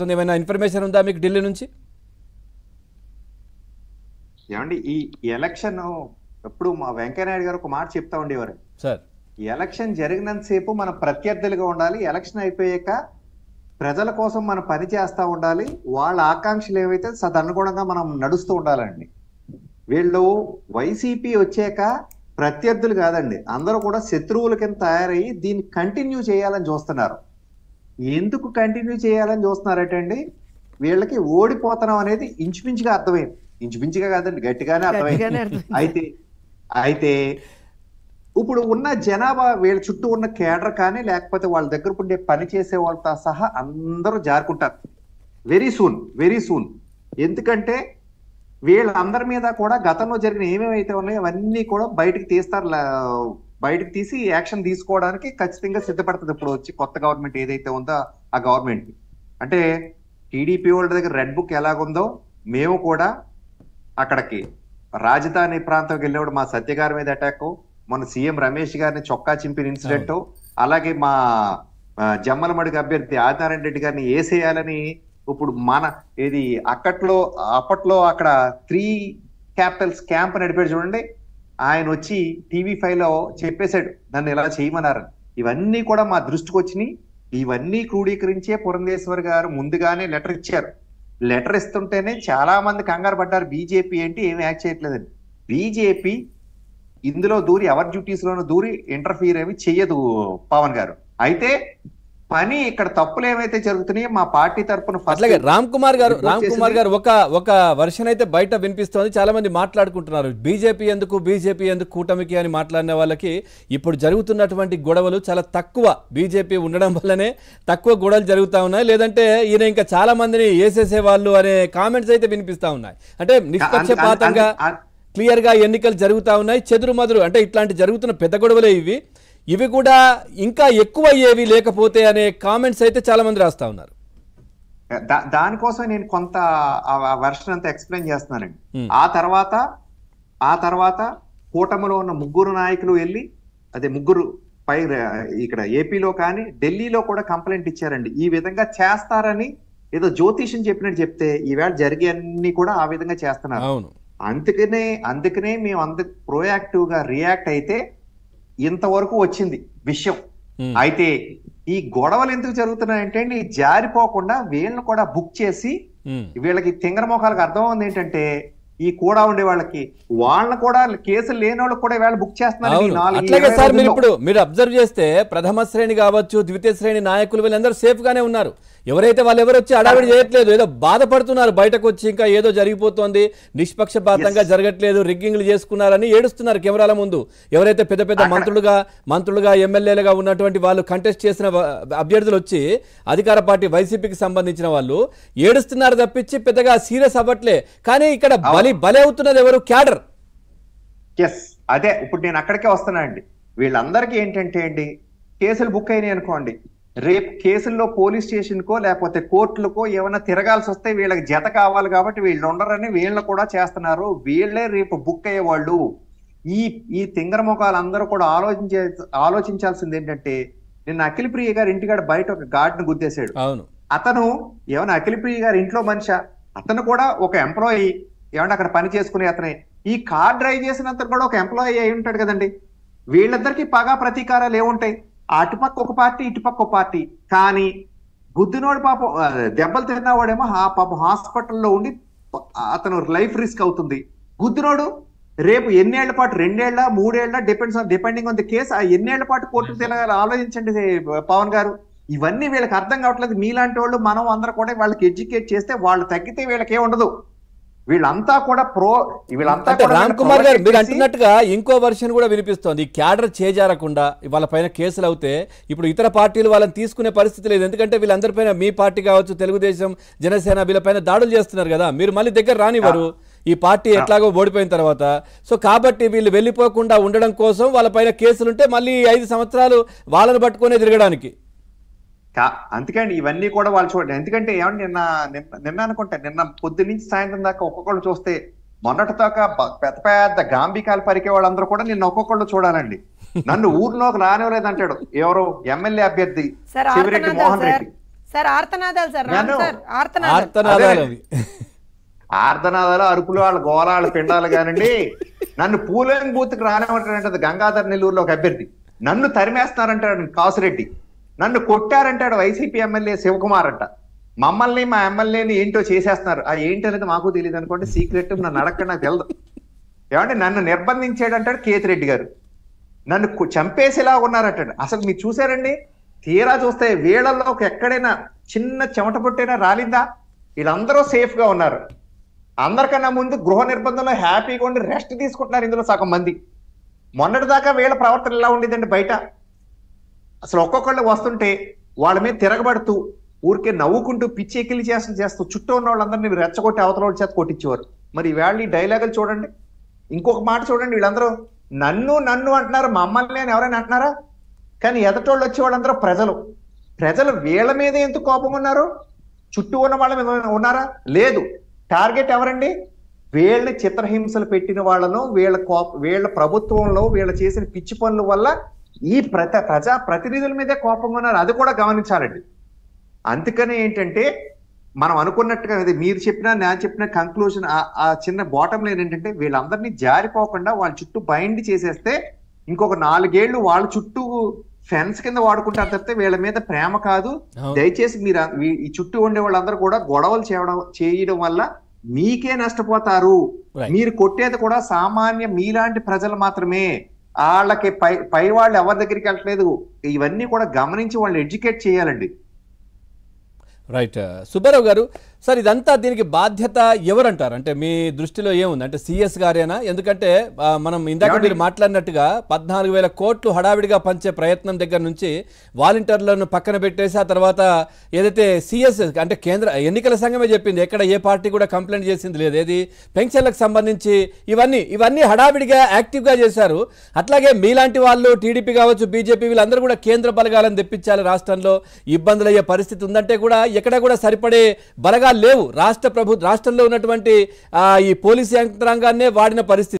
ఏమైనా ఇన్ఫర్మేషన్ ఉందా మీకు ఢిల్లీ నుంచి? ఏమండి ఈ ఎలక్షన్ ఎప్పుడు మా వెంకయ్యనాయుడు గారు ఒక మాట చెప్తా ఉండేవారు సార్. ఎలక్షన్ జరిగినంతసేపు మన ప్రత్యర్థులుగా ఉండాలి, ఎలక్షన్ అయిపోయాక ప్రజల కోసం మనం పని చేస్తూ ఉండాలి, వాళ్ళ ఆకాంక్షలు ఏవైతే తదనుగుణంగా మనం నడుస్తూ ఉండాలండి. వీళ్ళు వైసీపీ వచ్చాక ప్రత్యర్థులు కాదండి, అందరూ కూడా శత్రువుల కింద తయారయ్యి దీన్ని కంటిన్యూ చేయాలని చూస్తున్నారు. ఎందుకు కంటిన్యూ చేయాలని చూస్తున్నారటండి, వీళ్ళకి ఓడిపోతున్నాం అనేది ఇంచుమించుగా అర్థమైంది. ఇంచుమించుగా కాదండి, గట్టిగానే అర్థమైంది. అయితే ఇప్పుడు ఉన్న జనాభా వీళ్ళ చుట్టూ ఉన్న కేడర్ కానీ లేకపోతే వాళ్ళ దగ్గర ఉండే పని చేసే వాళ్ళతో సహా అందరూ జారుకుంటారు వెరీ సూన్. ఎందుకంటే వీళ్ళందరి మీద కూడా గతంలో జరిగిన ఏమేమైతే ఉన్నాయో అవన్నీ కూడా బయటకు తీస్తారు, బయటకు తీసి యాక్షన్ తీసుకోవడానికి ఖచ్చితంగా సిద్ధపడుతుంది. ఇప్పుడు వచ్చి కొత్త గవర్నమెంట్ ఏదైతే ఉందో ఆ గవర్నమెంట్ అంటే టీడీపీ వాళ్ళ దగ్గర రెడ్ బుక్ ఎలాగుందో మేము కూడా అక్కడికి రాజధాని ప్రాంతంకి వెళ్ళినప్పుడు మా సత్య గారి మీద అటాక్, మన సీఎం రమేష్ గారిని చొక్కా చింపిన ఇన్సిడెంట్, అలాగే మా జమ్మలమడుగు అభ్యర్థి ఆదినారాయణ రెడ్డి గారిని వేసేయాలని ఇప్పుడు మన ఇది అప్పట్లో అక్కడ 3 క్యాపిటల్స్ క్యాంప్ నడిపాడు చూడండి, ఆయన వచ్చి TV5 లో చెప్పేశాడు నన్ను ఇలా చేయమన్నారు. ఇవన్నీ కూడా మా దృష్టికి వచ్చినాయి. ఇవన్నీ క్రోడీకరించే పురంధేశ్వర్ గారు ముందుగానే లెటర్ ఇచ్చారు. లెటర్ ఇస్తుంటేనే చాలా మంది కంగారు పడ్డారు, బీజేపీ ఏంటి ఏమి యాక్ట్ చేయట్లేదని. బీజేపీ ఇందులో దూరి ఎవరి డ్యూటీస్ లోనూ దూరి ఇంటర్ఫీర్ ఏమి చెయ్యదు పవన్ గారు. అయితే పని ఇక్కడ తప్పులు ఏమైతే జరుగుతున్నాయో మా పార్టీ తరఫున అట్లాగే రామ్ కుమార్ గారు ఒక వర్షన్ అయితే బయట వినిపిస్తోంది. చాలా మంది మాట్లాడుకుంటున్నారు బీజేపీ ఎందుకు కూటమికి అని మాట్లాడిన వాళ్ళకి ఇప్పుడు జరుగుతున్నటువంటి గొడవలు చాలా తక్కువ, బీజేపీ ఉండడం వల్లనే తక్కువ గొడవలు జరుగుతూ ఉన్నాయి, లేదంటే ఈయన ఇంకా చాలా మందిని వేసేసే వాళ్ళు అనే కామెంట్స్ అయితే వినిపిస్తా ఉన్నాయి. అంటే నిష్పక్షపాతంగా క్లియర్ గా ఎన్నికలు జరుగుతూ ఉన్నాయి, చెదురుమదురు అంటే ఇట్లాంటి జరుగుతున్న పెద్ద గొడవలే ఇవి కూడా ఇంకా ఎక్కువ అయ్యేవి లేకపోతే అనే కామెంట్స్ అయితే చాలా మంది రాస్తా ఉన్నారు. దానికోసం నేను కొంత వర్షన్ అంతా ఎక్స్ప్లెయిన్ చేస్తున్నానండి. ఆ తర్వాత కూటమిలో ఉన్న 3 నాయకులు వెళ్ళి ముగ్గురు పై ఇక్కడ ఏపీలో కానీ ఢిల్లీలో కూడా కంప్లైంట్ ఇచ్చారండి. ఈ విధంగా చేస్తారని ఏదో జ్యోతిష్యం చెప్పినట్టు చెప్తే ఈవేళ జరిగే అన్ని కూడా ఆ విధంగా చేస్తున్నారు. అందుకనే మేము ప్రోయాక్టివ్ గా రియాక్ట్ అయితే ఇంతవరకు వచ్చింది విషయం. అయితే ఈ గొడవలు ఎందుకు జరుగుతున్నాయంటే జారిపోకుండా వీళ్ళని కూడా బుక్ చేసి వీళ్ళకి తింగరమోకాలకు అర్థం ఉంది ఏంటంటే ఈ కూడా ఉండే వాళ్ళని కూడా కేసులు లేని వాళ్ళకి కూడా వీళ్ళు బుక్ చేస్తున్నారు. అట్లాగే సార్ మీరు అబ్జర్వ్ చేస్తే ప్రథమ శ్రేణి కావచ్చు, ద్వితీయ శ్రేణి నాయకులు వీళ్ళందరూ సేఫ్ గానే ఉన్నారు. ఎవరైతే వాళ్ళెవరు వచ్చి అడావిడి చేయట్లేదు, ఏదో బాధపడుతున్నారు, బయటకు వచ్చి ఇంకా ఏదో జరిగిపోతుంది, నిష్పక్షపాతంగా జరగట్లేదు, రిగ్గింగ్లు చేసుకున్నారని ఏడుస్తున్నారు కెమెరాల ముందు. ఎవరైతే పెద్ద పెద్ద మంత్రులుగా ఎమ్మెల్యేలుగా ఉన్నటువంటి వాళ్ళు కంటెస్ట్ చేసిన అభ్యర్థులు వచ్చి అధికార పార్టీ వైసీపీకి సంబంధించిన వాళ్ళు ఏడుస్తున్నారు తప్పించి పెద్దగా సీరియస్ అవ్వట్లే. కానీ ఇక్కడ బలి అవుతున్నది ఎవరు? క్యాడర్. అదే ఇప్పుడు నేను అక్కడికే వస్తున్నానండి. వీళ్ళందరికీ ఏంటంటే కేసులు బుక్ అయినాయి అనుకోండి, రేపు కేసుల్లో పోలీస్ స్టేషన్కో లేకపోతే కోర్టులకో ఏమైనా తిరగాల్సి వస్తే వీళ్ళకి జత కావాలి కాబట్టి వీళ్ళు ఉండరని వీళ్ళని కూడా చేస్తున్నారు. వీళ్ళే రేపు బుక్ అయ్యేవాళ్ళు. ఈ తింగరముఖాలు అందరూ కూడా ఆలోచించాల్సింది ఏంటంటే, నిన్న అఖిలప్రియ గారి ఇంటికాడ బయట ఒక గార్డును గుద్దేశాడు. అతను ఏమైనా అఖిలప్రియ గారి ఇంట్లో మనిషి, అతను కూడా ఒక ఎంప్లాయీ, ఏమన్నా అక్కడ పని చేసుకునే అతనే. ఈ కార్ డ్రైవ్ చేసినంత కూడా ఒక ఎంప్లాయీ అయి ఉంటాడు కదండి. వీళ్ళిద్దరికి పగా ప్రతీకారాలు ఏముంటాయి? అటుపక్క ఒక పార్టీ, ఇటుపక్క ఒక పార్టీ. కానీ గుద్దినోడు పాపం దెబ్బలు తిన్నవాడేమో పాపం హాస్పిటల్లో ఉండి అతను లైఫ్ రిస్క్ అవుతుంది. గుద్దినోడు రేపు ఎన్నేళ్ల పాటు, 2 ఏళ్ల 3 ఏళ్ల డిపెండింగ్ ఆన్ ది కేసు, ఆ ఎన్నేళ్ల పాటు కోర్టు తిరగాలి. ఆలోచించండి పవన్ గారు. ఇవన్నీ వీళ్ళకి అర్థం కావట్లేదు. మీలాంటి వాళ్ళు మనం అందరూ కూడా వాళ్ళకి ఎడ్యుకేట్ చేస్తే వాళ్ళు తగ్గితే వీళ్ళకే ఉండదు. వీళ్ళంతా కూడా రామ్ కుమార్ గారు మీరు అంటున్నట్టుగా ఇంకో వర్షన్ కూడా వినిపిస్తోంది. ఈ క్యాడర్ చేజారకుండా వాళ్ళ పైన కేసులు అవుతే ఇప్పుడు ఇతర పార్టీలు వాళ్ళని తీసుకునే పరిస్థితి లేదు. ఎందుకంటే వీళ్ళందరిపైన మీ పార్టీ కావచ్చు, తెలుగుదేశం, జనసేన వీళ్ళపైన దాడులు చేస్తున్నారు కదా, మీరు మళ్ళీ దగ్గర రానివ్వరు ఈ పార్టీ ఎట్లాగో ఓడిపోయిన తర్వాత. సో కాబట్టి వీళ్ళు వెళ్ళిపోకుండా ఉండడం కోసం వాళ్ళపైన కేసులుంటే మళ్ళీ 5 సంవత్సరాలు వాళ్ళని పట్టుకునే తిరగడానికి. అందుకండి ఇవన్నీ కూడా వాళ్ళు చూడండి. ఎందుకంటే ఏమంటే నిన్న అనుకుంటా, నిన్న పొద్దు నుంచి సాయంత్రం దాకా ఒక్కొక్కళ్ళు చూస్తే మొన్నటి దాకా పెద్ద పెద్ద గాంబీకాలు పరికే వాళ్ళందరూ కూడా నిన్న ఒక్కొక్కళ్ళు చూడాలండి. నన్ను ఊర్లోకి రానివ్వలేదు అంటాడు ఎవరు ఎమ్మెల్యే అభ్యర్థి శివిరెడ్డి మోహన్ రెడ్డి. సార్ ఆర్తనాదాలు సార్ రామ్ నేను- సార్ ఆర్తనాదాలు ఆర్తనాదాలు అవి. ఆర్ధనాదాలు అరుపులు వాళ్ళ గోళాలు పిండాలు కానండి. నన్ను పూలేని బూత్కి రానివ్వటంటే గంగాధర్ నెల్లూరులో ఒక అభ్యర్థి, నన్ను తరిమేస్తున్నారంటాడు కాసిరెడ్డి, నన్ను కొట్టారంటాడు వైసీపీ ఎమ్మెల్యే శివకుమార్ అంట, మమ్మల్ని మా ఎమ్మెల్యేని ఏంటో చేసేస్తున్నారు. ఆ ఏంటి అనేది మాకు తెలియదు అనుకోండి, సీక్రెట్ నన్ను అడగ నాకు తెలదు. ఏమంటే నన్ను నిర్బంధించాడంటాడు కేతిరెడ్డి గారు, నన్ను చంపేసేలా ఉన్నారంటాడు. అసలు మీరు చూసారండి, తీరా చూస్తే వీళ్ళల్లో ఎక్కడైనా చిన్న చెమట పొట్టైనా రాలిందా? వీళ్ళందరూ సేఫ్ గా ఉన్నారు. అందరికన్నా ముందు గృహ నిర్బంధంలో హ్యాపీగా ఉండి రెస్ట్ తీసుకుంటున్నారు ఇందులో సగం మంది. మొన్నటి దాకా వీళ్ళ ప్రవర్తన ఎలా ఉండేదండి బయట? అసలు ఒక్కొక్కళ్ళు వస్తుంటే వాళ్ళ మీద తిరగబడుతూ ఊరికే నవ్వుకుంటూ పిచ్చి ఎక్కిలి చేస్తూ చుట్టూ ఉన్న వాళ్ళందరినీ రెచ్చగొట్టి అవతల వాళ్ళ చేత కొట్టించేవారు. మరి వేళ ఈ డైలాగులు చూడండి. ఇంకొక మాట చూడండి, వీళ్ళందరూ నన్ను నన్ను అంటున్నారు, మమ్మల్ని అని ఎవరైనా అంటున్నారా? కానీ ఎదటోళ్ళు వచ్చే వాళ్ళందరూ ప్రజలు వీళ్ళ మీద ఎందుకు కోపంగా ఉన్నారు? చుట్టూ ఉన్న వాళ్ళ మీద ఉన్నారా? లేదు. టార్గెట్ ఎవరండి? వీళ్ళని చిత్రహింసలు పెట్టిన వాళ్ళను, వీళ్ళ ప్రభుత్వంలో వీళ్ళ చేసిన పిచ్చి పనుల వల్ల ఈ ప్రజా ప్రతినిధుల మీదే కోపంగా ఉన్నారు. అది కూడా గమనించాలండి. అందుకనే ఏంటంటే మనం అనుకున్నట్టుగా మీరు చెప్పినా నేను చెప్పిన కంక్లూజన్ ఆ చిన్న బాటంలో ఏంటంటే వీళ్ళందరినీ జారిపోకుండా వాళ్ళ చుట్టూ బైండ్ చేసేస్తే ఇంకొక 4 ఏళ్ళు వాళ్ళ చుట్టూ ఫెన్స్ కింద వాడుకుంటారు తప్పితే వీళ్ళ మీద ప్రేమ కాదు. దయచేసి మీరు ఈ చుట్టూ ఉండే వాళ్ళందరూ కూడా గొడవలు చేయడం వల్ల మీకే నష్టపోతారు. మీరు కొట్టేది కూడా సామాన్య మీలాంటి ప్రజలు మాత్రమే. వాళ్ళకి పై వాళ్ళు ఎవరి దగ్గరికి వెళ్ళట్లేదు. ఇవన్నీ కూడా గమనించి వాళ్ళు ఎడ్యుకేట్ చేయాలండి. రైట్. సుబ్బారావు గారు, సార్ ఇదంతా దీనికి బాధ్యత ఎవరంటారు? అంటే మీ దృష్టిలో ఏముంది? అంటే సిఎస్ గారేనా? ఎందుకంటే మనం ఇందాక మీరు మాట్లాడినట్టుగా 14,000 కోట్లు హడావిడిగా పంచే ప్రయత్నం దగ్గర నుంచి వాలంటీర్లను పక్కన పెట్టేసి ఆ తర్వాత ఏదైతే సిఎస్ అంటే కేంద్ర ఎన్నికల సంఘమే చెప్పింది, ఎక్కడ ఏ పార్టీ కూడా కంప్లైంట్ చేసింది లేదు. ఏది పెన్షన్లకు సంబంధించి ఇవన్నీ హడావిడిగా యాక్టివ్గా చేశారు. అట్లాగే మీలాంటి వాళ్ళు టీడీపీ కావచ్చు, బీజేపీ వీళ్ళందరూ కూడా కేంద్ర బలగాలను తెప్పించాలి. రాష్ట్రంలో ఇబ్బందులు అయ్యే పరిస్థితి ఉందంటే కూడా ఎక్కడ కూడా సరిపడే బలగాలు లేవు. రాష్ట్రంలో ఉన్నటువంటి ఈ పోలీసు యంత్రాంగాన్నే వాడిన పరిస్థితి.